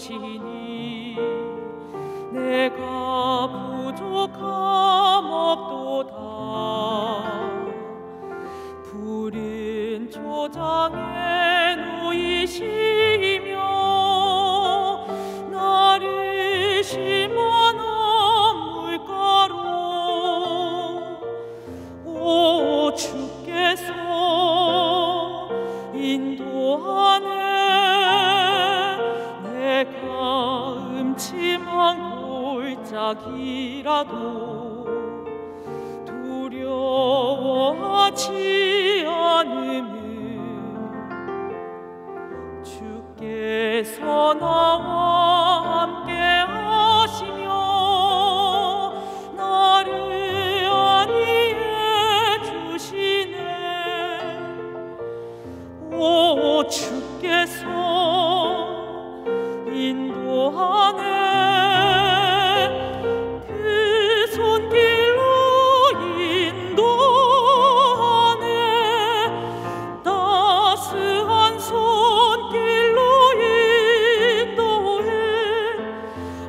것이니 내가 부족함 없도다. 푸른 초장에 놓이시며 나를 심어놓은 물가로 오 주께서 인도하네. 내가 음침한 골짜기라도 두려워하지 않으면 주께서 나와 함께 하시며 나를 안위해 주시네. 오 주께서 인도하네. 그 손길로 인도하네. 따스한 손길로 인도해.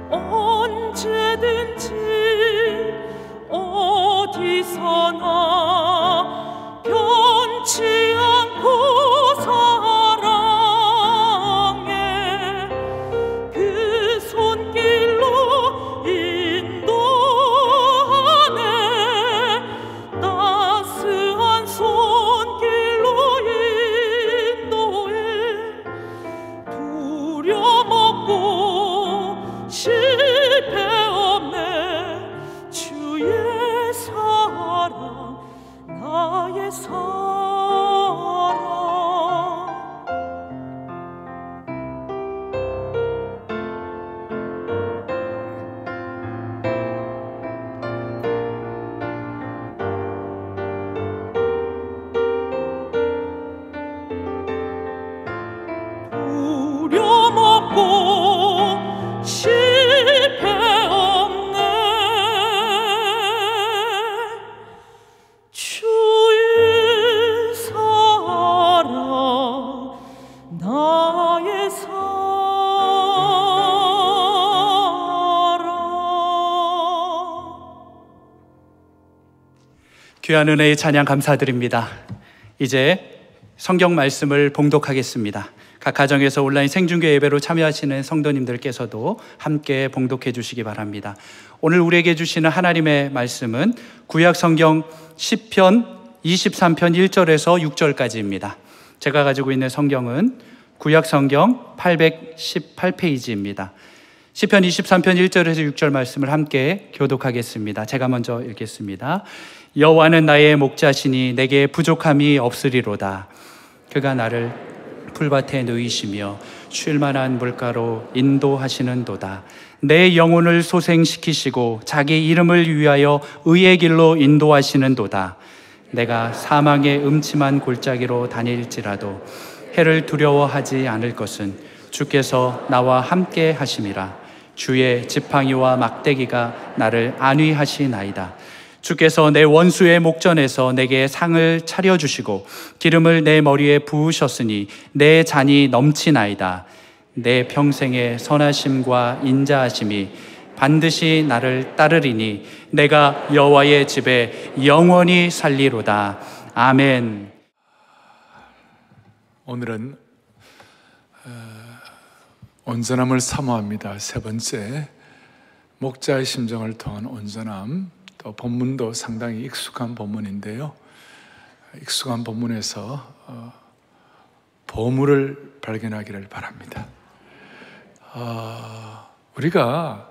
언제든지 어디서나 변치 않고 사랑해. 그 손길로 인도하네. 따스한 손길로 인도해. 두려먹고 실패 없네. 주의 사랑 나의 사랑. 두려먹고 실패 없네. 주의 사랑 나의 사랑. 귀한 은혜의 찬양 감사드립니다. 이제 성경 말씀을 봉독하겠습니다. 각 가정에서 온라인 생중계 예배로 참여하시는 성도님들께서도 함께 봉독해 주시기 바랍니다. 오늘 우리에게 주시는 하나님의 말씀은 구약 성경 시편 23편 1절에서 6절까지입니다. 제가 가지고 있는 성경은 구약 성경 818페이지입니다. 시편 23편 1절에서 6절 말씀을 함께 교독하겠습니다. 제가 먼저 읽겠습니다. 여호와는 나의 목자시니 내게 부족함이 없으리로다. 그가 나를 풀밭에 누이시며 쉴 만한 물가로 인도하시는도다. 내 영혼을 소생시키시고 자기 이름을 위하여 의의 길로 인도하시는도다. 내가 사망의 음침한 골짜기로 다닐지라도 해를 두려워하지 않을 것은 주께서 나와 함께 하심이라. 주의 지팡이와 막대기가 나를 안위하시나이다. 주께서 내 원수의 목전에서 내게 상을 차려주시고 기름을 내 머리에 부으셨으니 내 잔이 넘치나이다. 내 평생의 선하심과 인자하심이 반드시 나를 따르리니 내가 여호와의 집에 영원히 살리로다. 아멘. 오늘은 온전함을 사모합니다. 세 번째, 목자의 심정을 통한 온전함. 또 본문도 상당히 익숙한 본문인데요. 익숙한 본문에서 보물을 발견하기를 바랍니다. 우리가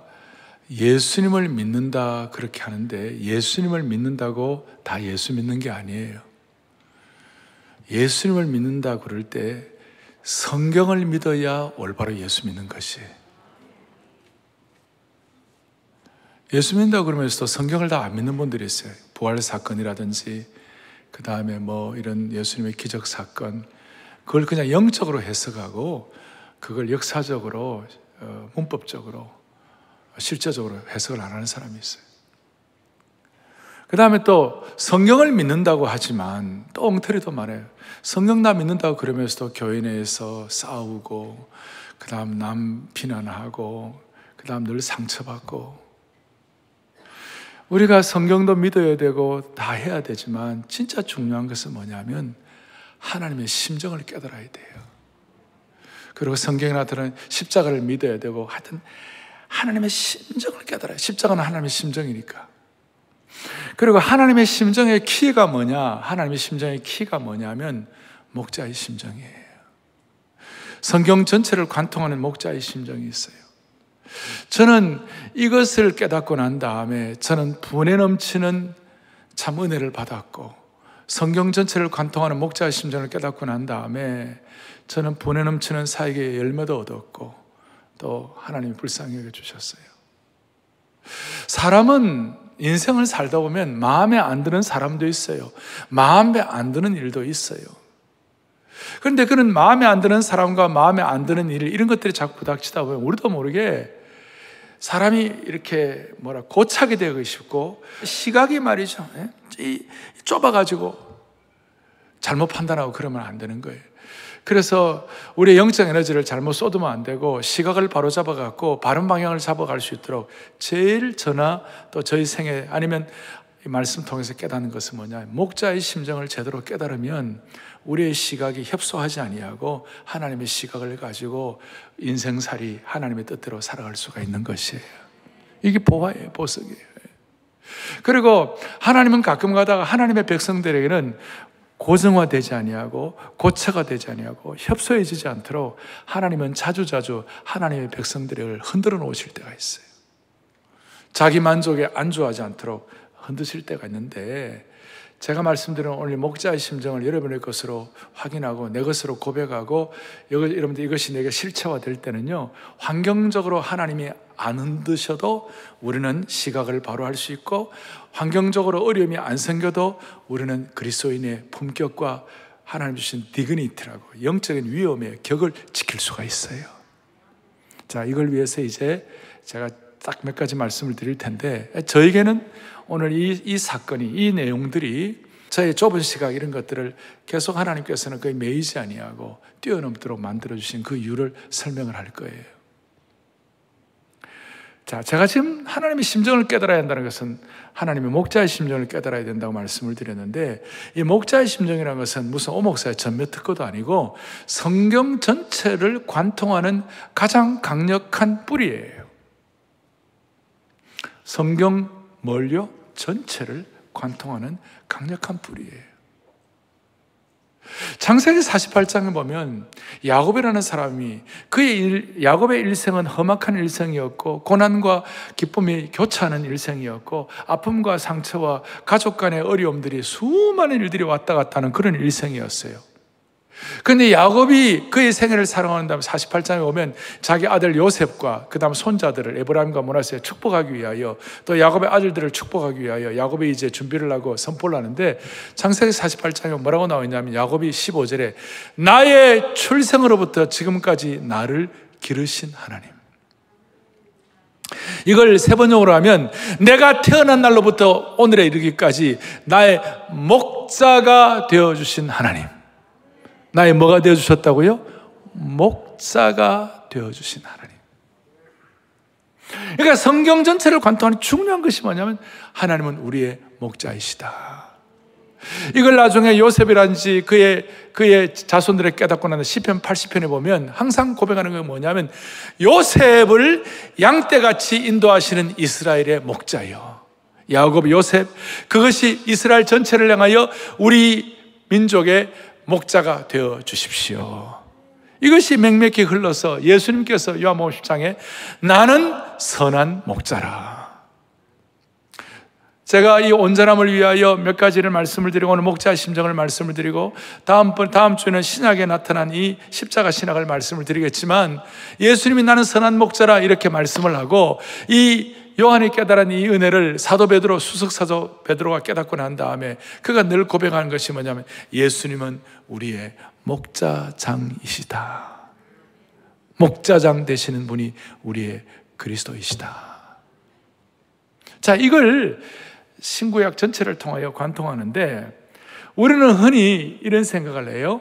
예수님을 믿는다 그렇게 하는데 예수님을 믿는다고 다 예수 믿는 게 아니에요. 예수님을 믿는다 그럴 때 성경을 믿어야 올바로 예수 믿는 것이에요. 예수 믿는다고 그러면서도 성경을 다 안 믿는 분들이 있어요. 부활 사건이라든지 그 다음에 뭐 이런 예수님의 기적 사건, 그걸 그냥 영적으로 해석하고 그걸 역사적으로 문법적으로 실제적으로 해석을 안 하는 사람이 있어요. 그 다음에 또 성경을 믿는다고 하지만 또 엉터리도 많아요. 성경 다 믿는다고 그러면서도 교회 내에서 싸우고 그 다음 남 비난하고, 그 다음 늘 상처받고. 우리가 성경도 믿어야 되고 다 해야 되지만 진짜 중요한 것은 뭐냐면 하나님의 심정을 깨달아야 돼요. 그리고 성경에 나타나는 십자가를 믿어야 되고, 하여튼 하나님의 심정을 깨달아요. 십자가는 하나님의 심정이니까. 그리고 하나님의 심정의 키가 뭐냐? 하나님의 심정의 키가 뭐냐면 목자의 심정이에요. 성경 전체를 관통하는 목자의 심정이 있어요. 저는 이것을 깨닫고 난 다음에 저는 분에 넘치는 참 은혜를 받았고, 성경 전체를 관통하는 목자의 심정을 깨닫고 난 다음에 저는 분에 넘치는 사역의 열매도 얻었고, 또 하나님이 불쌍히 여겨주셨어요. 사람은 인생을 살다 보면 마음에 안 드는 사람도 있어요. 마음에 안 드는 일도 있어요. 그런데 그런 마음에 안 드는 사람과 마음에 안 드는 일, 이런 것들이 자꾸 부닥치다 보면 우리도 모르게 사람이 이렇게 고착이 되고 싶고, 시각이 말이죠, 좁아가지고 잘못 판단하고 그러면 안 되는 거예요. 그래서 우리의 영적 에너지를 잘못 쏟으면 안 되고, 시각을 바로 잡아갖고 바른 방향을 잡아갈 수 있도록 제일 저나 또 저희 생애, 아니면 이 말씀 통해서 깨닫는 것은 뭐냐, 목자의 심정을 제대로 깨달으면 우리의 시각이 협소하지 아니하고 하나님의 시각을 가지고 인생살이 하나님의 뜻대로 살아갈 수가 있는 것이에요. 이게 보화예요, 보석이에요. 그리고 하나님은 가끔 가다가 하나님의 백성들에게는 고정화되지 아니하고 고체가 되지 아니하고 협소해지지 않도록 하나님은 자주자주 하나님의 백성들을 흔들어 놓으실 때가 있어요. 자기 만족에 안주하지 않도록 흔드실 때가 있는데, 제가 말씀드린 오늘 목자의 심정을 여러분의 것으로 확인하고 내 것으로 고백하고, 여러분들 이것이 내게 실체화될 때는요, 환경적으로 하나님이 안 흔드셔도 우리는 시각을 바로 할 수 있고, 환경적으로 어려움이 안 생겨도 우리는 그리스도인의 품격과 하나님 주신 디그니티라고 영적인 위엄의 격을 지킬 수가 있어요. 자, 이걸 위해서 이제 제가 딱 몇 가지 말씀을 드릴 텐데, 저에게는 오늘 이 사건이, 이 내용들이 저의 좁은 시각, 이런 것들을 계속 하나님께서는 거의 매이지 아니하고 뛰어넘도록 만들어주신 그 이유를 설명을 할 거예요. 자, 제가 지금 하나님의 심정을 깨달아야 한다는 것은 하나님의 목자의 심정을 깨달아야 된다고 말씀을 드렸는데, 이 목자의 심정이라는 것은 무슨 오목사의 전몇 특허도 아니고 성경 전체를 관통하는 가장 강력한 뿌리예요. 성경 뭘요? 전체를 관통하는 강력한 뿌리예요. 창세기 48장에 보면 야곱이라는 사람이, 야곱의 일생은 험악한 일생이었고 고난과 기쁨이 교차하는 일생이었고, 아픔과 상처와 가족 간의 어려움들이, 수많은 일들이 왔다 갔다 하는 그런 일생이었어요. 그런데 야곱이 그의 생애를 살아가는 다음에 48장에 오면 자기 아들 요셉과 그 다음 손자들을, 에브라임과 므낫세를 축복하기 위하여, 또 야곱의 아들들을 축복하기 위하여 야곱이 이제 준비를 하고 선포를 하는데, 창세기 48장에 뭐라고 나와 있냐면, 야곱이 15절에 나의 출생으로부터 지금까지 나를 기르신 하나님, 이걸 세 번역으로 하면 내가 태어난 날로부터 오늘에 이르기까지 나의 목자가 되어주신 하나님. 나의 뭐가 되어주셨다고요? 목자가 되어주신 하나님. 그러니까 성경 전체를 관통하는 중요한 것이 뭐냐면 하나님은 우리의 목자이시다. 이걸 나중에 요셉이라든지 그의 자손들의 깨닫고 나는 시편 80편에 보면 항상 고백하는 게 뭐냐면, 요셉을 양떼같이 인도하시는 이스라엘의 목자요, 야곱, 요셉, 그것이 이스라엘 전체를 향하여 우리 민족의 목자가 되어 주십시오. 이것이 맹맥히 흘러서 예수님께서 요한복음 10장에 나는 선한 목자라. 제가 이 온전함을 위하여 몇 가지를 말씀을 드리고, 오늘 목자의 심정을 말씀을 드리고, 다음 주에는 신약에 나타난 이 십자가 신학을 말씀을 드리겠지만, 예수님이 나는 선한 목자라 이렇게 말씀을 하고, 이 요한이 깨달은 이 은혜를 사도 베드로, 수석사도 베드로가 깨닫고 난 다음에 그가 늘 고백하는 것이 뭐냐면, 예수님은 우리의 목자장이시다. 목자장 되시는 분이 우리의 그리스도이시다. 자, 이걸 신구약 전체를 통하여 관통하는데, 우리는 흔히 이런 생각을 해요.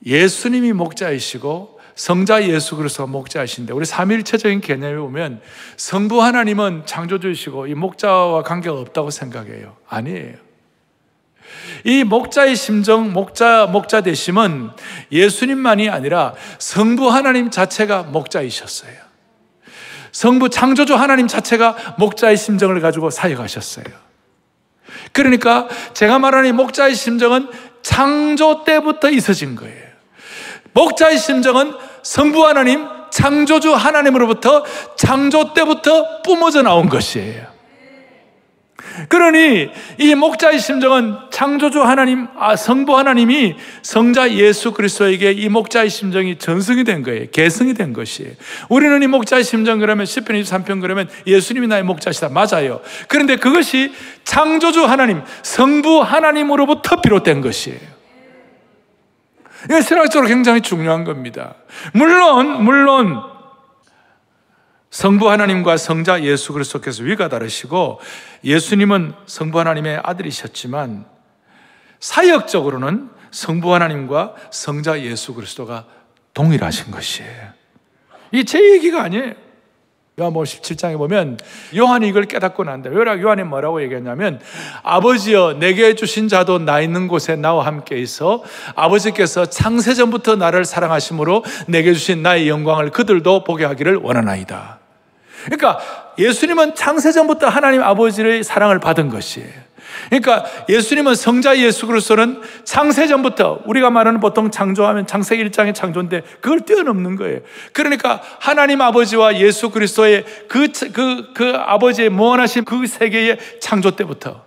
예수님이 목자이시고 성자 예수 그리스도가 목자이신데, 우리 삼위일체적인 개념에 보면 성부 하나님은 창조주이시고 이 목자와 관계가 없다고 생각해요. 아니에요. 이 목자의 심정, 목자 되심은 예수님만이 아니라 성부 하나님 자체가 목자이셨어요. 성부 창조주 하나님 자체가 목자의 심정을 가지고 사역하셨어요. 그러니까 제가 말하는 이 목자의 심정은 창조 때부터 있어진 거예요. 목자의 심정은 성부 하나님, 창조주 하나님으로부터 창조 때부터 뿜어져 나온 것이에요. 그러니 이 목자의 심정은 창조주 하나님, 성부 하나님이 성자 예수 그리스도에게 이 목자의 심정이 전승이 된 거예요. 계승이 된 것이에요. 우리는 이 목자의 심정 그러면 시편 23편 그러면 예수님이 나의 목자시다. 맞아요. 그런데 그것이 창조주 하나님, 성부 하나님으로부터 비롯된 것이에요. 이게 신학적으로 굉장히 중요한 겁니다. 물론 성부 하나님과 성자 예수 그리스도께서 위가 다르시고 예수님은 성부 하나님의 아들이셨지만 사역적으로는 성부 하나님과 성자 예수 그리스도가 동일하신 것이에요. 이게 제 얘기가 아니에요. 요한복음 17장에 보면 요한이 이걸 깨닫고 난다. 요한이 뭐라고 얘기했냐면, 아버지여 내게 주신 자도 나 있는 곳에 나와 함께 있어 아버지께서 창세전부터 나를 사랑하심으로 내게 주신 나의 영광을 그들도 보게 하기를 원하나이다. 그러니까 예수님은 창세전부터 하나님 아버지의 사랑을 받은 것이에요. 그러니까 예수님은 성자 예수 그리스도는 창세전부터, 우리가 말하는 보통 창조하면 창세기 1장의 창조인데 그걸 뛰어넘는 거예요. 그러니까 하나님 아버지와 예수 그리스도의 그 아버지의 무한하신 그 세계의 창조 때부터,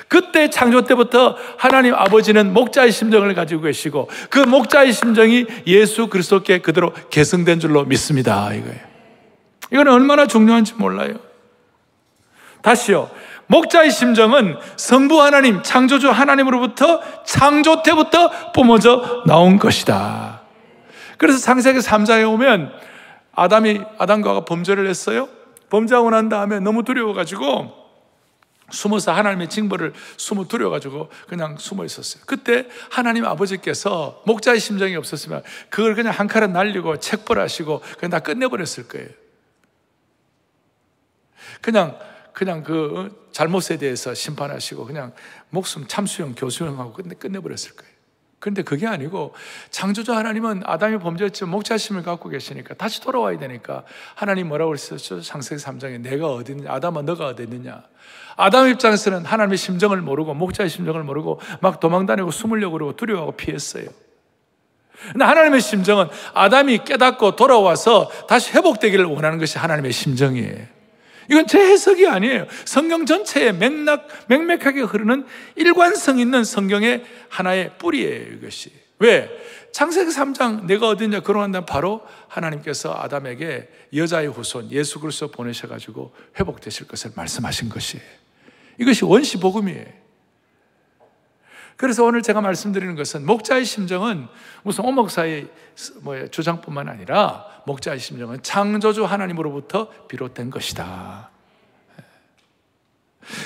그때 창조 때부터 하나님 아버지는 목자의 심정을 가지고 계시고 그 목자의 심정이 예수 그리스도께 그대로 계승된 줄로 믿습니다. 이거예요. 이건 얼마나 중요한지 몰라요. 다시요. 목자의 심정은 성부 하나님, 창조주 하나님으로부터 창조 때부터 뿜어져 나온 것이다. 그래서 창세기 3장에 오면 아담과 하와가 범죄를 했어요. 범죄하고 난 다음에 너무 두려워가지고 숨어서 하나님의 징벌을 두려워가지고 그냥 숨어 있었어요. 그때 하나님 아버지께서 목자의 심정이 없었으면 그걸 그냥 한 칼에 날리고 책벌하시고 그냥 다 끝내버렸을 거예요. 그냥 그 잘못에 대해서 심판하시고 그냥 목숨 참수형, 교수형하고 끝내버렸을 거예요. 그런데 그게 아니고 창조주 하나님은 아담이 범죄했지만 목자심을 갖고 계시니까 다시 돌아와야 되니까 하나님 뭐라고 그랬었죠? 창세기 3장에 내가 어디 있느냐, 아담아 너가 어디 있느냐. 아담 입장에서는 하나님의 심정을 모르고 목자의 심정을 모르고 막 도망다니고 숨으려고 그러고 두려워하고 피했어요. 근데 하나님의 심정은 아담이 깨닫고 돌아와서 다시 회복되기를 원하는 것이 하나님의 심정이에요. 이건 제 해석이 아니에요. 성경 전체에 맥맥하게 흐르는 일관성 있는 성경의 하나의 뿌리예요, 이것이. 왜? 창세기 3장 내가 어디냐 거론한다면 바로 하나님께서 아담에게 여자의 후손 예수 그리스도 보내셔가지고 회복되실 것을 말씀하신 것이에요. 이것이 원시복음이에요. 그래서 오늘 제가 말씀드리는 것은 목자의 심정은 무슨 오목사의 주장뿐만 아니라 목자의 심정은 창조주 하나님으로부터 비롯된 것이다.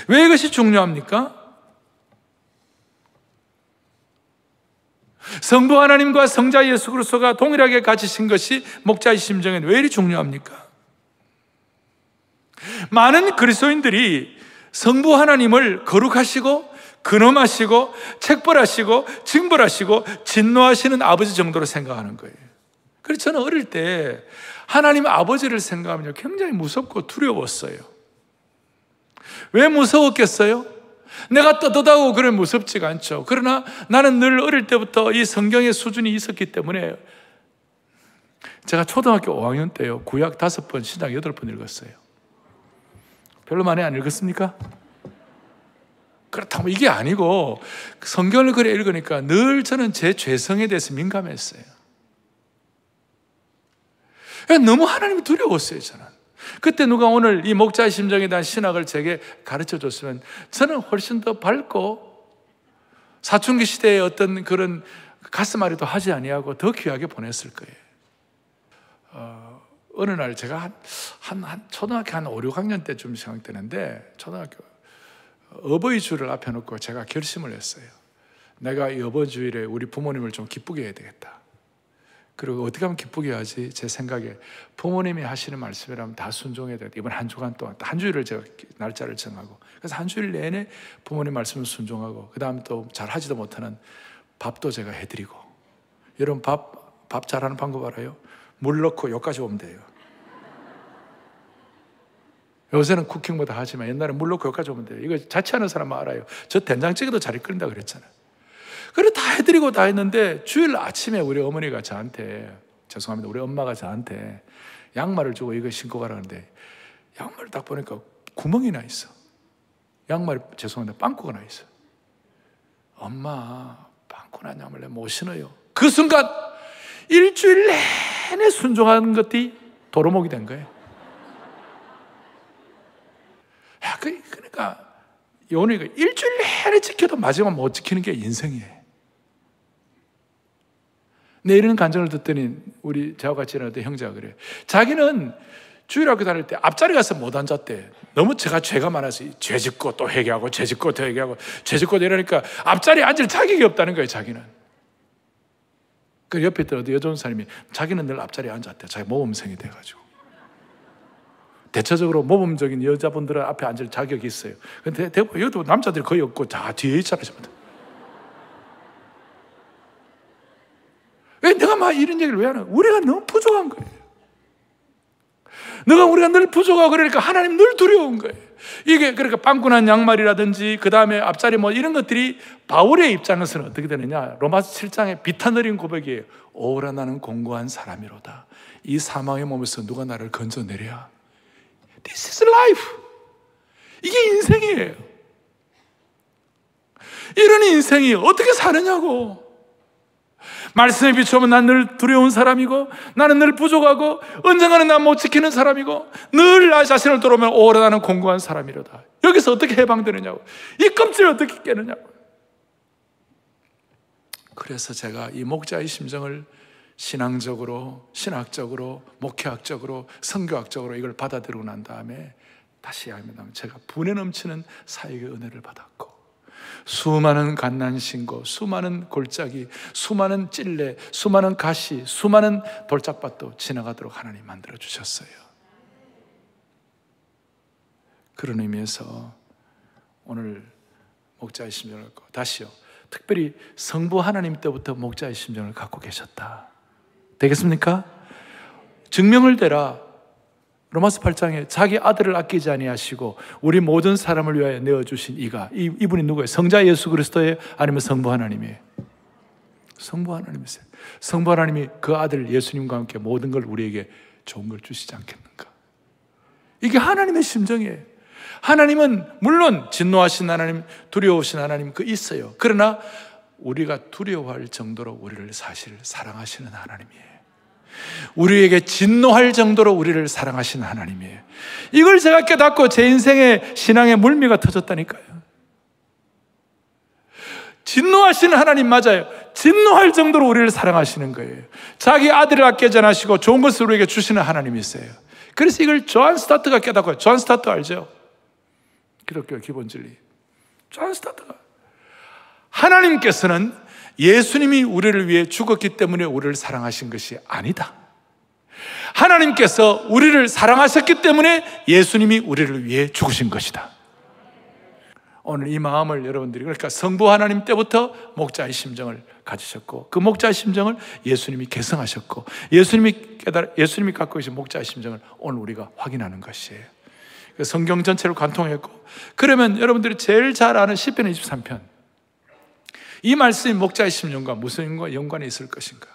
왜 이것이 중요합니까? 성부 하나님과 성자 예수 그리스도가 동일하게 가지신 것이 목자의 심정은 왜 이리 중요합니까? 많은 그리스도인들이 성부 하나님을 거룩하시고 근엄하시고 책벌하시고 징벌하시고 진노하시는 아버지 정도로 생각하는 거예요. 그래서 저는 어릴 때 하나님 아버지를 생각하면 굉장히 무섭고 두려웠어요. 왜 무서웠겠어요? 내가 떳떳하고 그래 무섭지가 않죠. 그러나 나는 늘 어릴 때부터 이 성경의 수준이 있었기 때문에 제가 초등학교 5학년 때요 구약 5번, 신약 8번 읽었어요. 별로 많이 안 읽었습니까? 그렇다고 이게 아니고 성경을 그래 읽으니까 늘 저는 제 죄성에 대해서 민감했어요. 너무 하나님이 두려웠어요. 저는 그때 누가 오늘 이 목자의 심정에 대한 신학을 제게 가르쳐 줬으면 저는 훨씬 더 밝고 사춘기 시대의 어떤 그런 가슴앓이도 하지 아니하고 더 귀하게 보냈을 거예요. 어느 날 제가 초등학교 한 5, 6학년 때쯤 생각되는데 초등학교 어버이 주일을 앞에 놓고 제가 결심을 했어요. 내가 이 어버이 주일에 우리 부모님을 좀 기쁘게 해야 되겠다. 그리고 어떻게 하면 기쁘게 하지? 제 생각에 부모님이 하시는 말씀이라면 다 순종해야 돼요. 이번 한 주간 동안 한 주일을 제가 날짜를 정하고, 그래서 한 주일 내내 부모님 말씀을 순종하고, 그 다음 또 잘 하지도 못하는 밥도 제가 해드리고. 여러분 밥 잘하는 방법 알아요? 물 넣고 여기까지 오면 돼요. 요새는 쿠킹보다 하지만 옛날에 물 넣고 여기까지 오면 돼요. 이거 자취하는 사람은 알아요. 저 된장찌개도 잘 끓인다 그랬잖아요. 그래 다 해드리고 다 했는데 주일 아침에 우리 어머니가 저한테, 죄송합니다, 우리 엄마가 저한테 양말을 주고 이거 신고 가라는데, 양말을 딱 보니까 구멍이 나 있어. 양말이, 죄송합니다, 빵꾸가 나 있어. 엄마, 빵꾸 난 양말 내가 못 신어요. 그 순간 일주일 내내 순종하는 것들이 도루묵이 된 거예요. 야, 그러니까 요원이가 일주일 내내 지켜도 마지막 못 지키는 게 인생이에요. 내 이런 간증을 듣더니 우리 저와 같이 일어날 때 형제가 그래요. 자기는 주일학교 다닐 때 앞자리 가서 못 앉았대. 너무 죄가 많아서 죄 짓고 또 회개하고 죄 짓고 또 회개하고 죄 짓고 이러니까 앞자리에 앉을 자격이 없다는 거예요, 자기는. 그 옆에 있던 어디 여자 사람이 자기는 늘 앞자리에 앉았대. 자기 모범생이 돼가지고. 대체적으로 모범적인 여자분들은 앞에 앉을 자격이 있어요. 근데 대부분 여기도 남자들이 거의 없고 다 뒤에 있잖아요. 왜 내가 막 이런 얘기를 왜 하나? 우리가 너무 부족한 거예요. 우리가 늘 부족하고 그러니까 하나님 늘 두려운 거예요. 이게 그러니까 빵꾸난 양말이라든지 그 다음에 앞자리 뭐 이런 것들이 바울의 입장에서는 어떻게 되느냐? 로마서 7장의 비탄어린 고백이에요. 오라 나는 공고한 사람이로다. 이 사망의 몸에서 누가 나를 건져내랴? This is life. 이게 인생이에요. 이런 인생이 어떻게 사느냐고. 말씀에 비추면 난 늘 두려운 사람이고, 나는 늘 부족하고, 언젠가는 난 못 지키는 사람이고, 늘 나 자신을 돌아보면 오래 나는 공고한 사람이로다. 여기서 어떻게 해방되느냐고. 이 껍질을 어떻게 깨느냐고. 그래서 제가 이 목자의 심정을 신앙적으로, 신학적으로, 목회학적으로, 선교학적으로 이걸 받아들이고 난 다음에 다시 하면 제가 분에 넘치는 사역의 은혜를 받았고, 수많은 갓난신고, 수많은 골짜기, 수많은 찔레, 수많은 가시, 수많은 돌짝밭도 지나가도록 하나님 만들어주셨어요. 그런 의미에서 오늘 목자의 심정을 갖고, 다시요, 특별히 성부 하나님 때부터 목자의 심정을 갖고 계셨다. 되겠습니까? 증명을 대라. 로마서 8장에 자기 아들을 아끼지 아니하시고 우리 모든 사람을 위하여 내어주신 이분이 누구예요? 성자 예수 그리스도예요? 아니면 성부 하나님이에요? 성부 하나님이세요. 성부 하나님이 그 아들 예수님과 함께 모든 걸 우리에게 좋은 걸 주시지 않겠는가? 이게 하나님의 심정이에요. 하나님은 물론 진노하신 하나님, 두려우신 하나님 있어요. 그러나 우리가 두려워할 정도로 우리를 사실 사랑하시는 하나님이에요. 우리에게 진노할 정도로 우리를 사랑하시는 하나님이에요. 이걸 제가 깨닫고 제 인생의 신앙의 물미가 터졌다니까요. 진노하시는 하나님 맞아요. 진노할 정도로 우리를 사랑하시는 거예요. 자기 아들을 아끼지 않으시고 좋은 것을 우리에게 주시는 하나님이 있어요. 그래서 이걸 존 스타트가 깨닫고요. 존 스타트 알죠? 기독교 기본 진리. 존 스타트가 하나님께서는 예수님이 우리를 위해 죽었기 때문에 우리를 사랑하신 것이 아니다. 하나님께서 우리를 사랑하셨기 때문에 예수님이 우리를 위해 죽으신 것이다. 오늘 이 마음을 여러분들이, 그러니까 성부 하나님 때부터 목자의 심정을 가지셨고, 그 목자의 심정을 예수님이 개성하셨고, 예수님이 갖고 계신 목자의 심정을 오늘 우리가 확인하는 것이에요. 성경 전체를 관통했고, 그러면 여러분들이 제일 잘 아는 시편 23편, 이 말씀이 목자의 심정과 무슨 연관이 있을 것인가?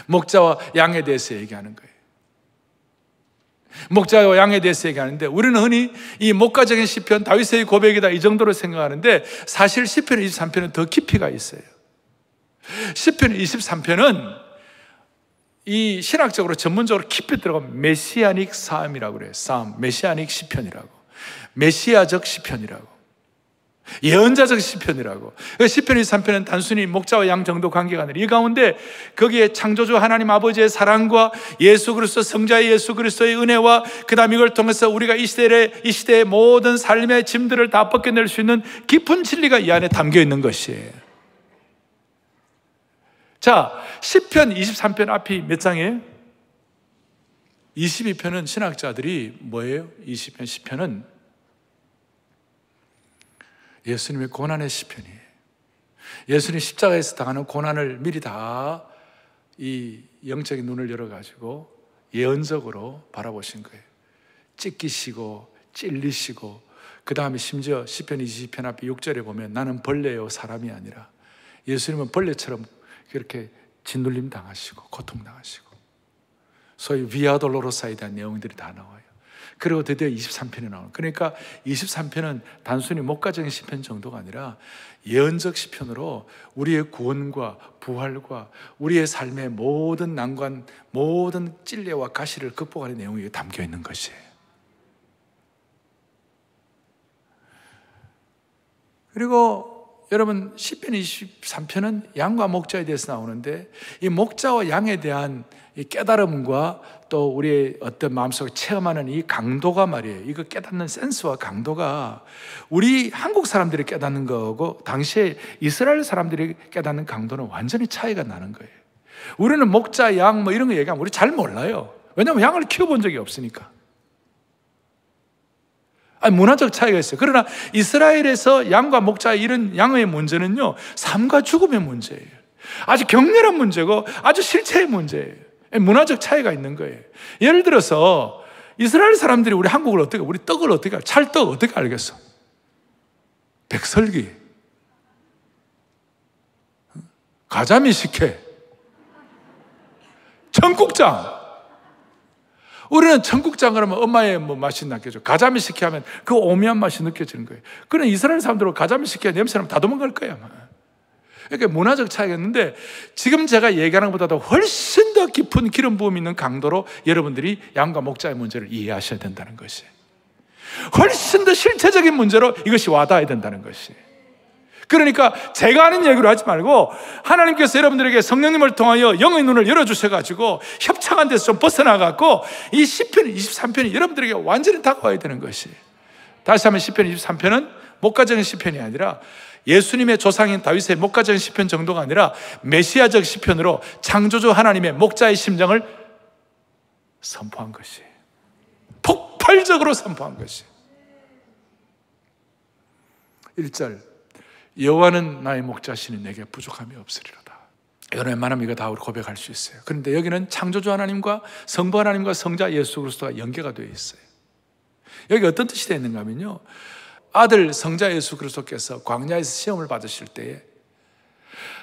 목자와 양에 대해서 얘기하는 거예요. 목자와 양에 대해서 얘기하는데, 우리는 흔히 이 목가적인 시편, 다윗의 고백이다 이 정도로 생각하는데, 사실 시편 23편은 더 깊이가 있어요. 시편 23편은 이 신학적으로 전문적으로 깊이 들어가면 메시아닉 사음이라고 그래요. 사음, 메시아닉 시편이라고, 메시아적 시편이라고, 예언자적 시편이라고. 시편 23편은 단순히 목자와 양 정도 관계가 아니라 이 가운데 거기에 창조주 하나님 아버지의 사랑과 예수 그리스도, 성자의 예수 그리스도의 은혜와 그 다음 이걸 통해서 우리가 이 시대의 모든 삶의 짐들을 다 벗겨낼 수 있는 깊은 진리가 이 안에 담겨 있는 것이에요. 자, 시편 23편 앞이 몇 장이에요? 22편은 신학자들이 뭐예요? 20편, 10편은 예수님의 고난의 시편이에요. 예수님 십자가에서 당하는 고난을 미리 다 이 영적인 눈을 열어가지고 예언적으로 바라보신 거예요. 찢기시고 찔리시고, 그 다음에 심지어 시편 20편 앞에 6절에 보면 나는 벌레요 사람이 아니라, 예수님은 벌레처럼 그렇게 짓눌림 당하시고 고통 당하시고, 소위 비아 돌로로사에 대한 내용들이 다 나와요. 그리고 드디어 23편이 나와요. 그러니까 23편은 단순히 목가적인 시편 정도가 아니라 예언적 시편으로 우리의 구원과 부활과 우리의 삶의 모든 난관, 모든 찔레와 가시를 극복하는 내용이 담겨 있는 것이에요. 그리고 여러분, 시편 23편은 양과 목자에 대해서 나오는데, 이 목자와 양에 대한 이 깨달음과 또 우리의 어떤 마음속에 체험하는 이 강도가 말이에요. 이거 깨닫는 센스와 강도가 우리 한국 사람들이 깨닫는 거하고 당시에 이스라엘 사람들이 깨닫는 강도는 완전히 차이가 나는 거예요. 우리는 목자, 양 뭐 이런 거 얘기하면 우리 잘 몰라요. 왜냐하면 양을 키워본 적이 없으니까. 아니, 문화적 차이가 있어요. 그러나 이스라엘에서 양과 목자, 이런 양의 문제는요, 삶과 죽음의 문제예요. 아주 격렬한 문제고 아주 실체의 문제예요. 문화적 차이가 있는 거예요. 예를 들어서 이스라엘 사람들이 우리 한국을 어떻게, 우리 떡을 어떻게 알겠어? 찰떡 어떻게 알겠어? 백설기, 가자미 식혜, 청국장. 우리는 청국장 그러면 엄마의 뭐 맛이 느껴져. 가자미 식혜 하면 그 오묘한 맛이 느껴지는 거예요. 그러나 이스라엘 사람들은 가자미 식혜 냄새나면 다 도망갈 거야. 그러니까 문화적 차이가 있는데, 지금 제가 얘기하는 것보다도 훨씬 더 깊은 기름 부음 있는 강도로 여러분들이 양과 목자의 문제를 이해하셔야 된다는 것이, 훨씬 더 실체적인 문제로 이것이 와닿아야 된다는 것이. 그러니까 제가 하는 얘기로 하지 말고 하나님께서 여러분들에게 성령님을 통하여 영의 눈을 열어주셔가지고 협착한 데서 좀 벗어나갖고 이 시편 23편이 여러분들에게 완전히 다가와야 되는 것이. 다시 한번, 시편 23편은 목가적인 시편이 아니라 예수님의 조상인 다윗의 목가적인 시편 정도가 아니라 메시아적 시편으로 창조주 하나님의 목자의 심정을 선포한 것이, 폭발적으로 선포한 것이. 1절, 여호와는 나의 목자시니 내게 부족함이 없으리로다. 이건 웬만하면 이거 다 우리 고백할 수 있어요. 그런데 여기는 창조주 하나님과 성부 하나님과 성자 예수 그리스도가 연계가 되어 있어요. 여기 어떤 뜻이 되어 있는가 하면요, 아들 성자 예수 그리스도께서 광야에서 시험을 받으실 때에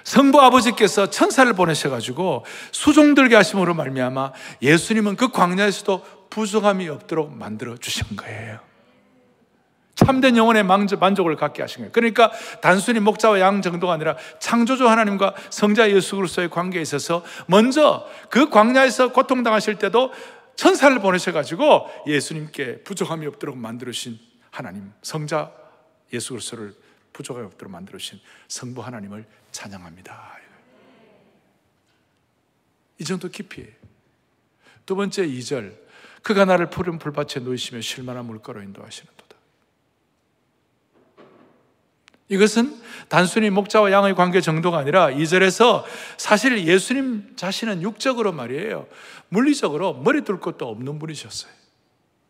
성부 아버지께서 천사를 보내셔가지고 수종들게 하심으로 말미암아 예수님은 그 광야에서도 부족함이 없도록 만들어 주신 거예요. 참된 영혼의 만족을 갖게 하신 거예요. 그러니까 단순히 목자와 양 정도가 아니라 창조주 하나님과 성자 예수 그리스도의 관계에 있어서 먼저 그 광야에서 고통당하실 때도 천사를 보내셔가지고 예수님께 부족함이 없도록 만들어주신 하나님, 성자 예수 그리스도를 부족함이 없도록 만들어주신 성부 하나님을 찬양합니다. 이 정도 깊이에요. 두 번째 2절, 그가 나를 푸른 풀밭에 놓이시며 쉴만한 물가로 인도하시는도다. 이것은 단순히 목자와 양의 관계 정도가 아니라 2절에서 사실 예수님 자신은 육적으로 말이에요, 물리적으로 머리 둘 것도 없는 분이셨어요.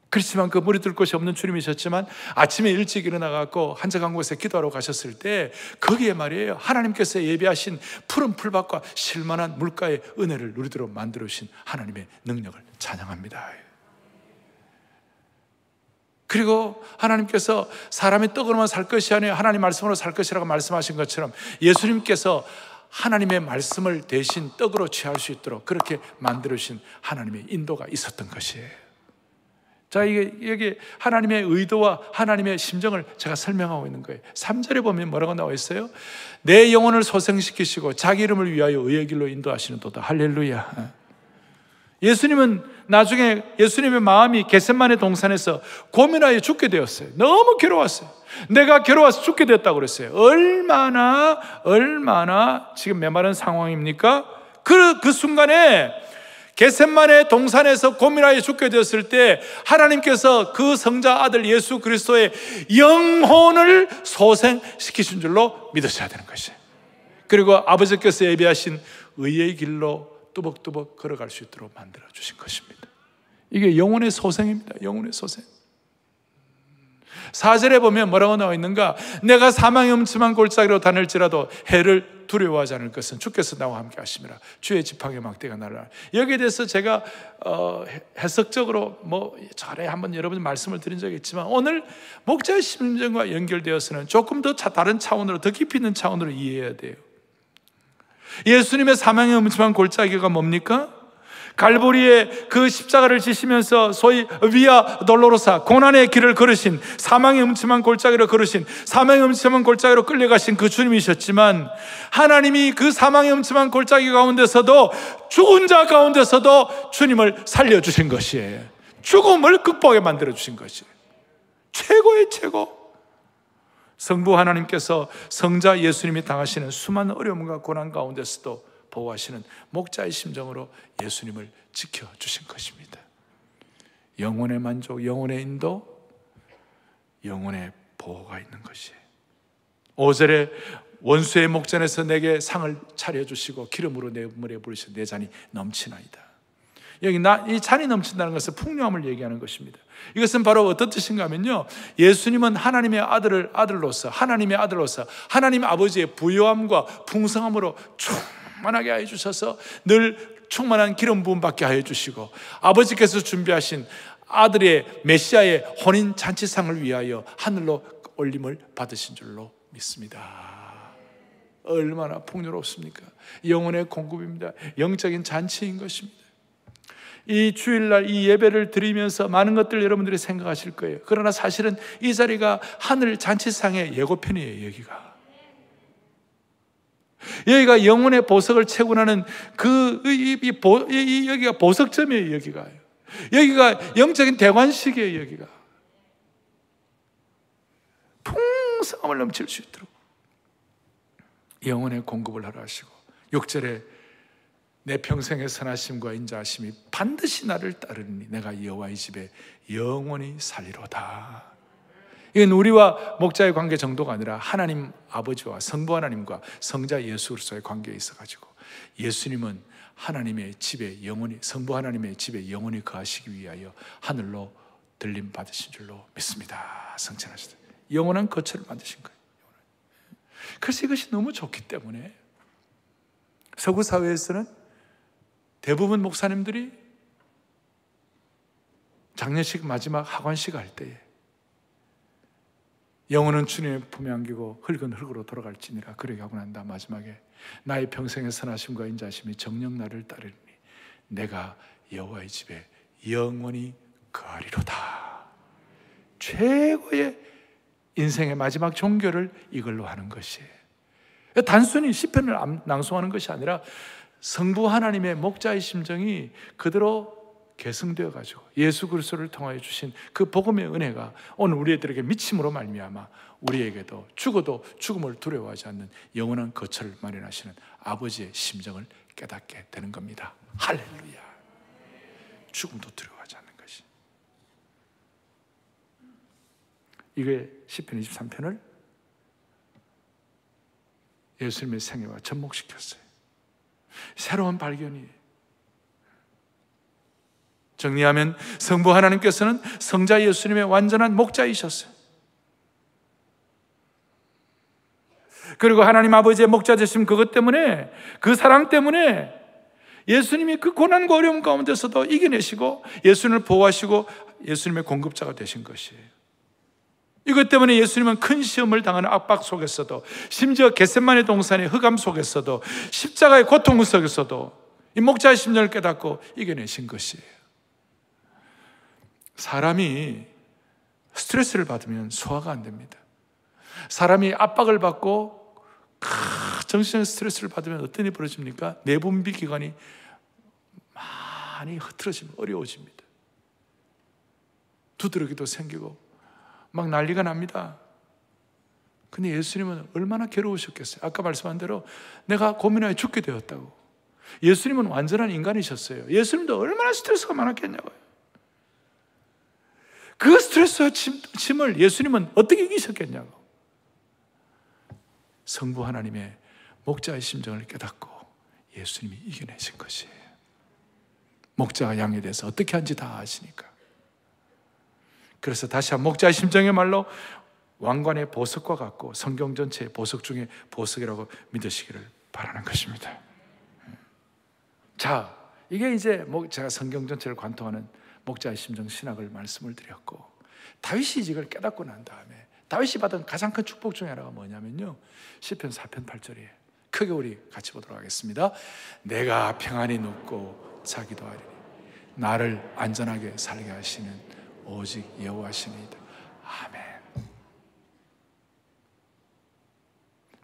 그렇지만 그 머리 둘 것이 없는 주님이셨지만 아침에 일찍 일어나갖고 한적한 곳에 기도하러 가셨을 때 거기에 말이에요, 하나님께서 예비하신 푸른 풀밭과 쉴만한 물가의 은혜를 누리도록 만들어주신 하나님의 능력을 찬양합니다. 그리고 하나님께서 사람의 떡으로만 살 것이 아니라 하나님 말씀으로 살 것이라고 말씀하신 것처럼 예수님께서 하나님의 말씀을 대신 떡으로 취할 수 있도록 그렇게 만들어주신 하나님의 인도가 있었던 것이에요. 자, 여기 하나님의 의도와 하나님의 심정을 제가 설명하고 있는 거예요. 3절에 보면 뭐라고 나와 있어요? 내 영혼을 소생시키시고 자기 이름을 위하여 의의 길로 인도하시는 도다. 할렐루야. 예수님은 나중에 예수님의 마음이 겟세마네 동산에서 고민하여 죽게 되었어요. 너무 괴로웠어요. 내가 괴로워서 죽게 되었다고 그랬어요. 얼마나 지금 메마른 상황입니까? 그 순간에 겟세마네 동산에서 고민하여 죽게 되었을 때 하나님께서 그 성자 아들 예수 그리스도의 영혼을 소생시키신 줄로 믿으셔야 되는 것이에요. 그리고 아버지께서 예비하신 의의 길로 뚜벅뚜벅 걸어갈 수 있도록 만들어 주신 것입니다. 이게 영혼의 소생입니다. 영혼의 소생. 4절에 보면 뭐라고 나와 있는가? 내가 사망의 음침한 골짜기로 다닐지라도 해를 두려워하지 않을 것은 주께서 나와 함께 하심이라. 주의 지팡이 막대가 나를. 여기에 대해서 제가 해석적으로 전에 한번 여러분 말씀을 드린 적이 있지만, 오늘 목자의 심정과 연결되어서는 조금 더 다른 차원으로, 더 깊이 있는 차원으로 이해해야 돼요. 예수님의 사망의 음침한 골짜기가 뭡니까? 갈보리에 그 십자가를 지시면서 소위 비아 돌로로사, 고난의 길을 걸으신, 사망의 음침한 골짜기로 걸으신, 사망의 음침한 골짜기로 끌려가신 그 주님이셨지만, 하나님이 그 사망의 음침한 골짜기 가운데서도, 죽은 자 가운데서도 주님을 살려주신 것이에요. 죽음을 극복하게 만들어주신 것이에요. 최고의 최고. 성부 하나님께서 성자 예수님이 당하시는 수많은 어려움과 고난 가운데서도 보호하시는 목자의 심정으로 예수님을 지켜주신 것입니다. 영혼의 만족, 영혼의 인도, 영혼의 보호가 있는 것이에요. 5절에 원수의 목전에서 내게 상을 차려주시고 기름으로 내 머리에 부으시고 내 잔이 넘치나이다. 여기 이 잔이 넘친다는 것은 풍요함을 얘기하는 것입니다. 이것은 바로 어떤 뜻인가 하면요, 예수님은 하나님의 아들로서 하나님의 아버지의 부요함과 풍성함으로 충만하게 하여 주셔서 늘 충만한 기름 부음 받게 하여 주시고, 아버지께서 준비하신 아들의 메시아의 혼인 잔치상을 위하여 하늘로 올림을 받으신 줄로 믿습니다. 얼마나 풍요롭습니까? 영혼의 공급입니다. 영적인 잔치인 것입니다. 이 주일날 이 예배를 드리면서 많은 것들 여러분들이 생각하실 거예요. 그러나 사실은 이 자리가 하늘 잔치상의 예고편이에요. 여기가 영혼의 보석을 채굴하는 여기가 보석점이에요. 여기가 영적인 대관식이에요. 여기가 풍성함을 넘칠 수 있도록 영혼의 공급을 하라 하시고, 6절에 내 평생의 선하심과 인자하심이 반드시 나를 따르니 내가 여호와의 집에 영원히 살리로다. 이건 우리와 목자의 관계 정도가 아니라 하나님 아버지와 성부 하나님과 성자 예수 그리스도의 관계에 있어가지고, 예수님은 하나님의 집에 영원히, 성부 하나님의 집에 영원히 거하시기 위하여 하늘로 들림 받으신 줄로 믿습니다. 성찬하시다. 영원한 거처를 만드신 거예요. 그래서 이것이 너무 좋기 때문에 서구 사회에서는 대부분 목사님들이 장례식 마지막 하관식 할 때에 영혼은 주님의 품에 안기고 흙은 흙으로 돌아갈지니라 그러게 하고 난다. 마지막에 나의 평생의 선하심과 인자하심이 정녕 나를 따르니 내가 여호와의 집에 영원히 거하리로다. 최고의 인생의 마지막 종교를 이걸로 하는 것이에요. 단순히 시편을 낭송하는 것이 아니라 성부 하나님의 목자의 심정이 그대로 계승되어 가지고 예수 그리스도를 통하여 주신 그 복음의 은혜가 오늘 우리들에게 미침으로 말미암아 우리에게도 죽어도 죽음을 두려워하지 않는 영원한 거처를 마련하시는 아버지의 심정을 깨닫게 되는 겁니다. 할렐루야. 죽음도 두려워하지 않는 것이, 이게 시편 23편을 예수님의 생애와 접목시켰어요. 새로운 발견이에요. 정리하면 성부 하나님께서는 성자 예수님의 완전한 목자이셨어요. 그리고 하나님 아버지의 목자 되심 그것 때문에, 그 사랑 때문에 예수님이 그 고난과 어려움 가운데서도 이겨내시고 예수님을 보호하시고 예수님의 공급자가 되신 것이에요. 이것 때문에 예수님은 큰 시험을 당하는 압박 속에서도, 심지어 겟세마네 동산의 흑암 속에서도, 십자가의 고통 속에서도 이 목자의 심정을 깨닫고 이겨내신 것이에요. 사람이 스트레스를 받으면 소화가 안 됩니다. 사람이 압박을 받고 정신적 스트레스를 받으면 어떤 일이 벌어집니까? 내분비 기관이 많이 흐트러지면 어려워집니다. 두드러기도 생기고 막 난리가 납니다. 근데 예수님은 얼마나 괴로우셨겠어요. 아까 말씀한 대로 내가 고민하여 죽게 되었다고. 예수님은 완전한 인간이셨어요. 예수님도 얼마나 스트레스가 많았겠냐고요. 그 스트레스와 짐을 예수님은 어떻게 이기셨겠냐고. 성부 하나님의 목자의 심정을 깨닫고 예수님이 이겨내신 것이에요. 목자가 양에 대해서 어떻게 하는지 다 아시니까. 그래서 다시 한 목자의 심정의 말로 왕관의 보석과 같고 성경 전체의 보석 중에 보석이라고 믿으시기를 바라는 것입니다. 자, 이게 이제 제가 성경 전체를 관통하는 목자의 심정 신학을 말씀을 드렸고, 다윗이 이걸 깨닫고 난 다음에 다윗이 받은 가장 큰 축복 중에 하나가 뭐냐면요, 시편 4편 8절이에요. 크게 우리 같이 보도록 하겠습니다. 내가 평안히 눕고 자기도 하리니 나를 안전하게 살게 하시는 오직 여호와시니이다. 아멘.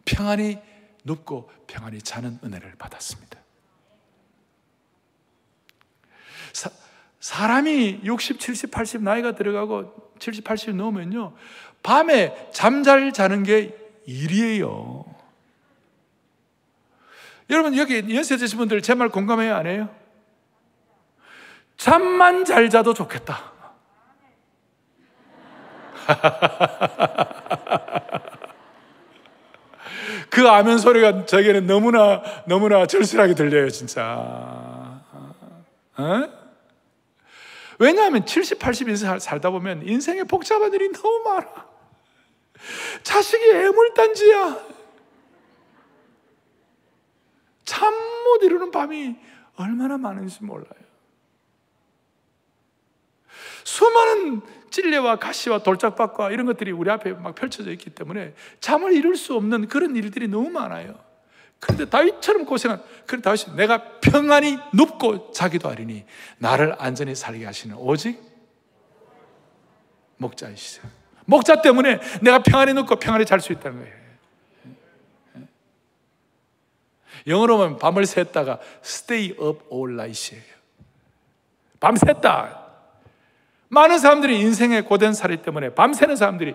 평안히 눕고 평안히 자는 은혜를 받았습니다. 사람이 60, 70, 80 나이가 들어가고 70, 80 넘으면요, 밤에 잠잘 자는 게 일이에요. 여러분, 여기 연세 드신 분들 제 말 공감해요, 안 해요? 잠만 잘 자도 좋겠다. 그 아멘 소리가 저에게는 너무나 절실하게 들려요, 진짜. 왜냐하면 70, 80 인생 살다 보면 인생에 복잡한 일이 너무 많아. 자식이 애물단지야. 잠 못 이루는 밤이 얼마나 많은지 몰라요. 수많은 찔레와 가시와 돌짝밭과 이런 것들이 우리 앞에 막 펼쳐져 있기 때문에 잠을 이룰 수 없는 그런 일들이 너무 많아요. 그런데 다윗처럼 고생한, 그런 다윗이 내가 평안히 눕고 자기도 하리니 나를 안전히 살게 하시는 오직 목자이시죠. 목자 때문에 내가 평안히 눕고 평안히 잘 수 있다는 거예요. 영어로 하면 밤을 샜다가 stay up all night이에요. 밤 샜다. 많은 사람들이 인생의 고된 살이 때문에 밤새는 사람들이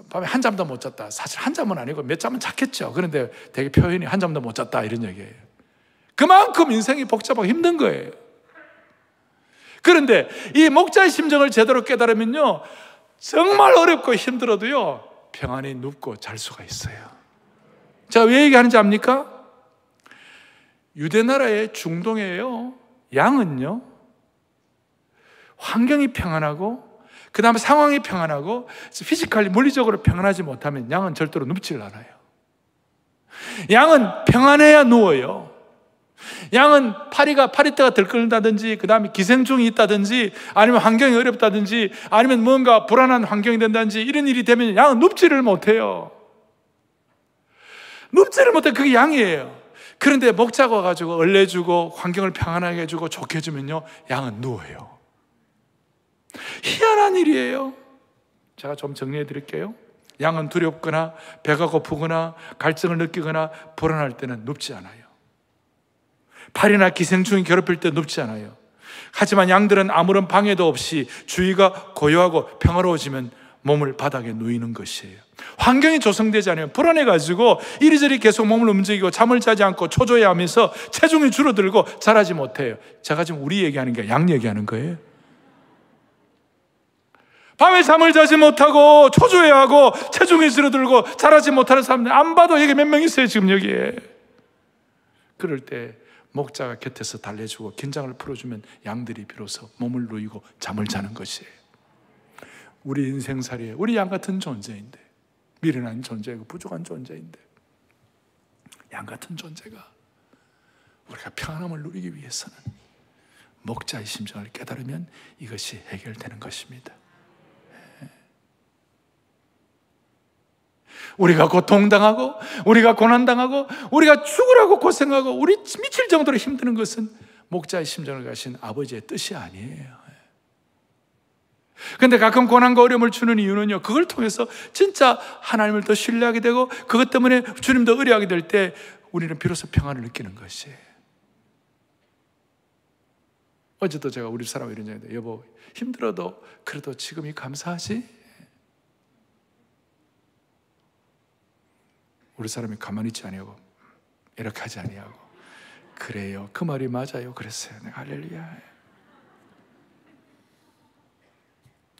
밤에 한 잠도 못 잤다. 사실 한 잠은 아니고 몇 잠은 잤겠죠. 그런데 되게 표현이 한 잠도 못 잤다 이런 얘기예요. 그만큼 인생이 복잡하고 힘든 거예요. 그런데 이 목자의 심정을 제대로 깨달으면요, 정말 어렵고 힘들어도요 평안히 눕고 잘 수가 있어요. 제가 왜 얘기하는지 압니까? 유대나라의 중동이에요. 양은요, 환경이 평안하고 그 다음에 상황이 평안하고 피지컬리 물리적으로 평안하지 못하면 양은 절대로 눕질 않아요. 양은 평안해야 누워요. 양은 파리떼가 들끓는다든지 그 다음에 기생충이 있다든지 아니면 환경이 어렵다든지 아니면 뭔가 불안한 환경이 된다든지 이런 일이 되면 양은 눕지를 못해요. 눕지를 못해. 그게 양이에요. 그런데 목자가 와가지고 얼려주고 환경을 평안하게 해주고 좋게 해주면요 양은 누워요. 희한한 일이에요. 제가 좀 정리해 드릴게요. 양은 두렵거나 배가 고프거나 갈증을 느끼거나 불안할 때는 눕지 않아요. 파리나 기생충이 괴롭힐 때 눕지 않아요. 하지만 양들은 아무런 방해도 없이 주위가 고요하고 평화로워지면 몸을 바닥에 누이는 것이에요. 환경이 조성되지 않으면 불안해가지고 이리저리 계속 몸을 움직이고 잠을 자지 않고 초조해하면서 체중이 줄어들고 자라지 못해요. 제가 지금 우리 얘기하는 게 양 얘기하는 거예요. 밤에 잠을 자지 못하고 초조해하고 체중이 줄어들고 자라지 못하는 사람들 안 봐도 여기 몇 명 있어요 지금 여기에. 그럴 때 목자가 곁에서 달래주고 긴장을 풀어주면 양들이 비로소 몸을 누이고 잠을 자는 것이에요. 우리 인생살이에 우리 양 같은 존재인데, 미련한 존재이고 부족한 존재인데, 양 같은 존재가 우리가 평안함을 누리기 위해서는 목자의 심정을 깨달으면 이것이 해결되는 것입니다. 우리가 고통당하고 우리가 고난당하고 우리가 죽으라고 고생하고 우리 미칠 정도로 힘드는 것은 목자의 심정을 가신 아버지의 뜻이 아니에요. 그런데 가끔 고난과 어려움을 주는 이유는요, 그걸 통해서 진짜 하나님을 더 신뢰하게 되고 그것 때문에 주님 더 의뢰하게 될 때 우리는 비로소 평안을 느끼는 것이에요. 어제도 제가 우리 사람 이런 얘기했는데, 여보 힘들어도 그래도 지금이 감사하지? 우리 사람이 가만히 있지 아니하고 이렇게 하지 아니하고 그래요, 그 말이 맞아요 그랬어요. 내가 할렐루야.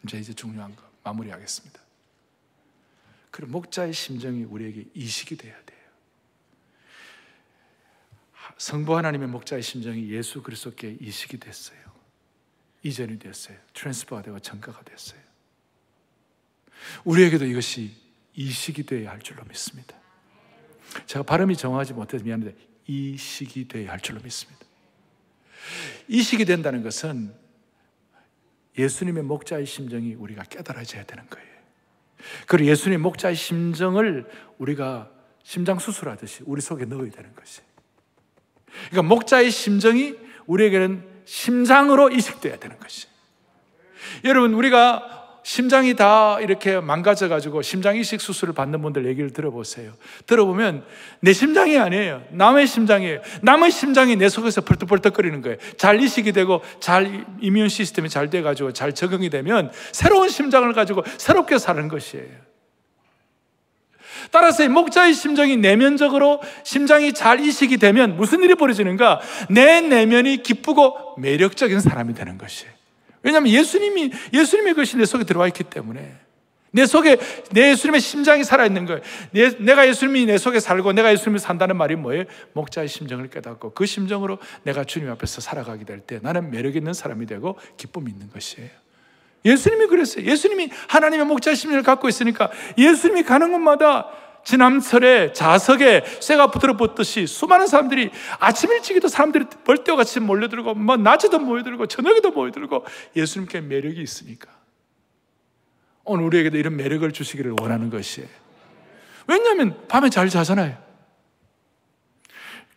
이제 중요한 거 마무리하겠습니다. 그럼 목자의 심정이 우리에게 이식이 돼야 돼요. 성부 하나님의 목자의 심정이 예수 그리스도께 이식이 됐어요. 이전이 됐어요. 트랜스퍼가 되고 전가가 됐어요. 우리에게도 이것이 이식이 되어야 할 줄로 믿습니다. 제가 발음이 정확하지 못해서 미안한데 이식이 되어야 할 줄로 믿습니다. 이식이 된다는 것은 예수님의 목자의 심정이 우리가 깨달아져야 되는 거예요. 그리고 예수님의 목자의 심정을 우리가 심장 수술하듯이 우리 속에 넣어야 되는 것이에요. 그러니까 목자의 심정이 우리에게는 심장으로 이식돼야 되는 것이에요. 여러분, 우리가 심장이 다 이렇게 망가져가지고 심장 이식 수술을 받는 분들 얘기를 들어보세요. 들어보면 내 심장이 아니에요. 남의 심장이에요. 남의 심장이 내 속에서 벌떡벌떡거리는 거예요. 잘 이식이 되고 잘 이뮨 시스템이 잘 돼가지고 잘 적응이 되면 새로운 심장을 가지고 새롭게 사는 것이에요. 따라서 이 목자의 심정이 내면적으로 심장이 잘 이식이 되면 무슨 일이 벌어지는가? 내 내면이 기쁘고 매력적인 사람이 되는 것이에요. 왜냐하면 예수님의 것이 내 속에 들어와 있기 때문에 내 속에 내 예수님의 심장이 살아있는 거예요. 내가 예수님이 내 속에 살고 내가 예수님이 산다는 말이 뭐예요? 목자의 심정을 깨닫고 그 심정으로 내가 주님 앞에서 살아가게 될 때 나는 매력 있는 사람이 되고 기쁨이 있는 것이에요. 예수님이 그랬어요. 예수님이 하나님의 목자의 심정을 갖고 있으니까 예수님이 가는 곳마다 지남철에 자석에 쇠가 들어붙듯이 수많은 사람들이 아침 일찍에도 사람들이 벌떼같이 몰려들고 뭐 낮에도 모여들고 저녁에도 모여들고 예수님께 매력이 있으니까 오늘 우리에게도 이런 매력을 주시기를 원하는 것이에요. 왜냐하면 밤에 잘 자잖아요.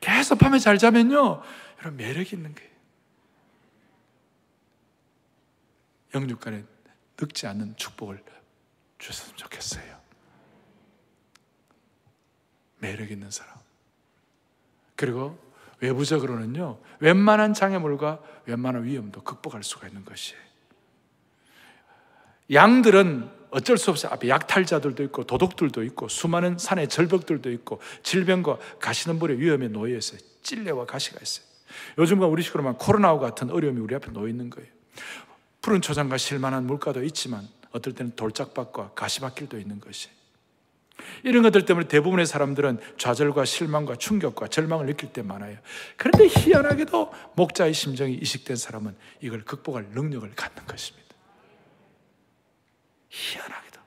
계속 밤에 잘 자면요 이런 매력이 있는 거예요. 영육간에 늙지 않는 축복을 주셨으면 좋겠어요. 매력 있는 사람. 그리고 외부적으로는요 웬만한 장애물과 웬만한 위험도 극복할 수가 있는 것이에요. 양들은 어쩔 수 없이 앞에 약탈자들도 있고 도둑들도 있고 수많은 산의 절벽들도 있고 질병과 가시덤불의 위험에 놓여 있어요. 찔레와 가시가 있어요. 요즘과 우리 식으로만 코로나와 같은 어려움이 우리 앞에 놓여 있는 거예요. 푸른 초장과 실만한 물가도 있지만 어떨 때는 돌짝밭과 가시밭길도 있는 것이에요. 이런 것들 때문에 대부분의 사람들은 좌절과 실망과 충격과 절망을 느낄 때 많아요. 그런데 희한하게도 목자의 심정이 이식된 사람은 이걸 극복할 능력을 갖는 것입니다. 희한하게도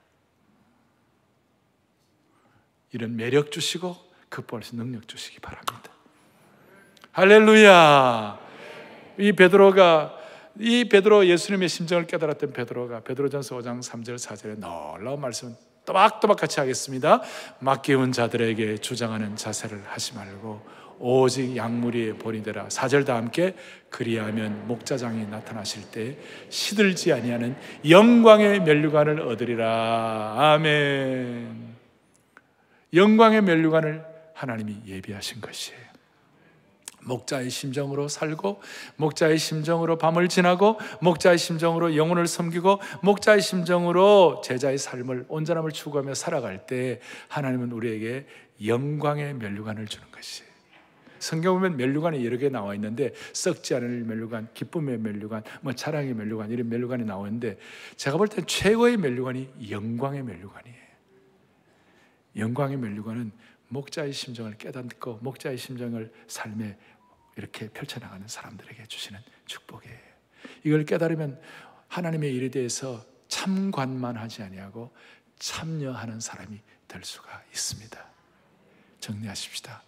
이런 매력 주시고 극복할 수 있는 능력 주시기 바랍니다. 할렐루야. 이 베드로 예수님의 심정을 깨달았던 베드로전서 5장 3절 4절에 놀라운 말씀은 또박또박 같이 하겠습니다. 맡기운 자들에게 주장하는 자세를 하지 말고 오직 양무리의 본이 되라. 4절 다 함께 그리하면 목자장이 나타나실 때 시들지 아니하는 영광의 면류관을 얻으리라. 아멘. 영광의 면류관을 하나님이 예비하신 것이에요. 목자의 심정으로 살고 목자의 심정으로 밤을 지나고 목자의 심정으로 영혼을 섬기고 목자의 심정으로 제자의 삶을 온전함을 추구하며 살아갈 때 하나님은 우리에게 영광의 면류관을 주는 것이에요. 성경 보면 면류관이 여러 개 나와 있는데 썩지 않을 면류관, 기쁨의 면류관, 자랑의 면류관 이런 면류관이 나와 있는데 제가 볼 때 최고의 면류관이 영광의 면류관이에요. 영광의 면류관은 목자의 심정을 깨닫고 목자의 심정을 삶에 이렇게 펼쳐나가는 사람들에게 주시는 축복이에요. 이걸 깨달으면 하나님의 일에 대해서 참관만 하지 아니하고 참여하는 사람이 될 수가 있습니다. 정리하십시다.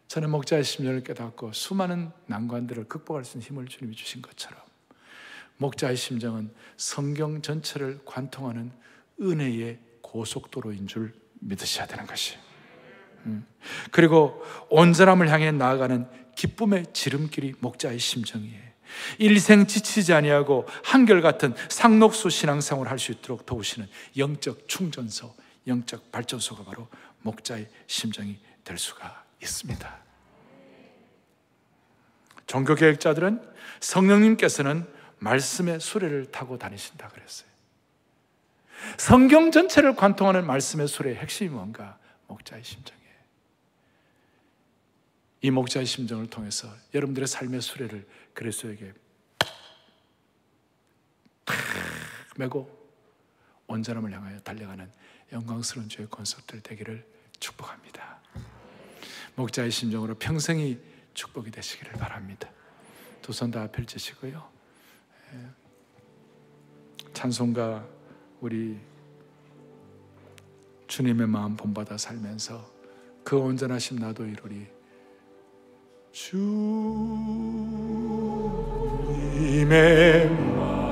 저는 목자의 심정을 깨닫고 수많은 난관들을 극복할 수 있는 힘을 주님이 주신 것처럼 목자의 심정은 성경 전체를 관통하는 은혜의 고속도로인 줄 믿으셔야 되는 것이에요. 그리고 온전함을 향해 나아가는 기쁨의 지름길이 목자의 심정이에요. 일생 지치지 아니하고 한결같은 상록수 신앙생활을 할 수 있도록 도우시는 영적 충전소, 영적 발전소가 바로 목자의 심정이 될 수가 있습니다. 종교개혁자들은 성령님께서는 말씀의 수레를 타고 다니신다 그랬어요. 성경 전체를 관통하는 말씀의 수레의 핵심이 뭔가? 목자의 심정이에요. 이 목자의 심정을 통해서 여러분들의 삶의 수레를 그리스도에게 탁 메고 온전함을 향하여 달려가는 영광스러운 주의 콘서트들 되기를 축복합니다. 목자의 심정으로 평생이 축복이 되시기를 바랍니다. 두 손 다 펼치시고요. 찬송가 우리 주님의 마음 본받아 살면서 그 온전하심 나도 이루리. 주님의 마음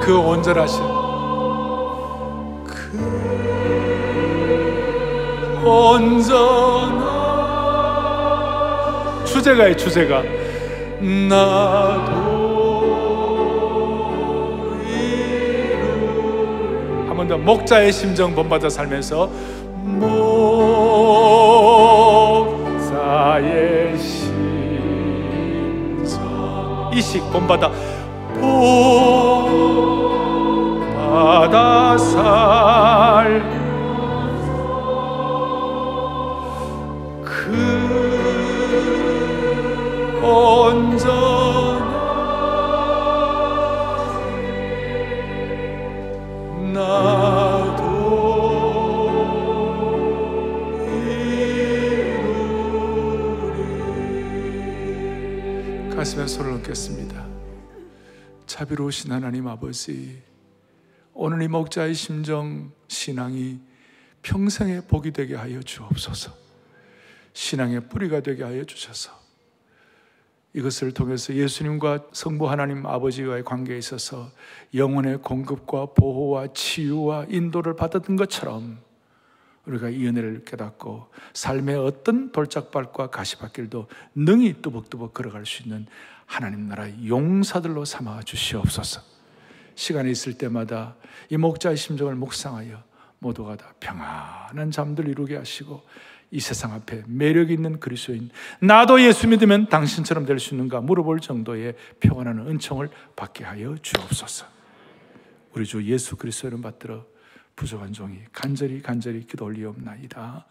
그 온전하심 그 온전한 주제가의 주제가 나도 한 번 더 목자의 심정 본받아 살면서 목자의 심정 이식 본받아 본받아 살 그 온전한 나도 이루리. 가슴에 손을 얹겠습니다. 자비로우신 하나님 아버지, 오늘 이 목자의 심정 신앙이 평생의 복이 되게 하여 주옵소서. 신앙의 뿌리가 되게 하여 주셔서 이것을 통해서 예수님과 성부 하나님 아버지와의 관계에 있어서 영혼의 공급과 보호와 치유와 인도를 받았던 것처럼 우리가 이 은혜를 깨닫고 삶의 어떤 돌짝발과 가시밭길도 능히 뚜벅뚜벅 걸어갈 수 있는 하나님 나라의 용사들로 삼아 주시옵소서. 시간이 있을 때마다 이 목자의 심정을 묵상하여 모두가 다 평안한 잠들 이루게 하시고 이 세상 앞에 매력 있는 그리스도인 나도 예수 믿으면 당신처럼 될 수 있는가 물어볼 정도의 평안한 은총을 받게 하여 주옵소서. 우리 주 예수 그리스도 이름 받들어 부족한 종이 간절히 기도 올리옵나이다.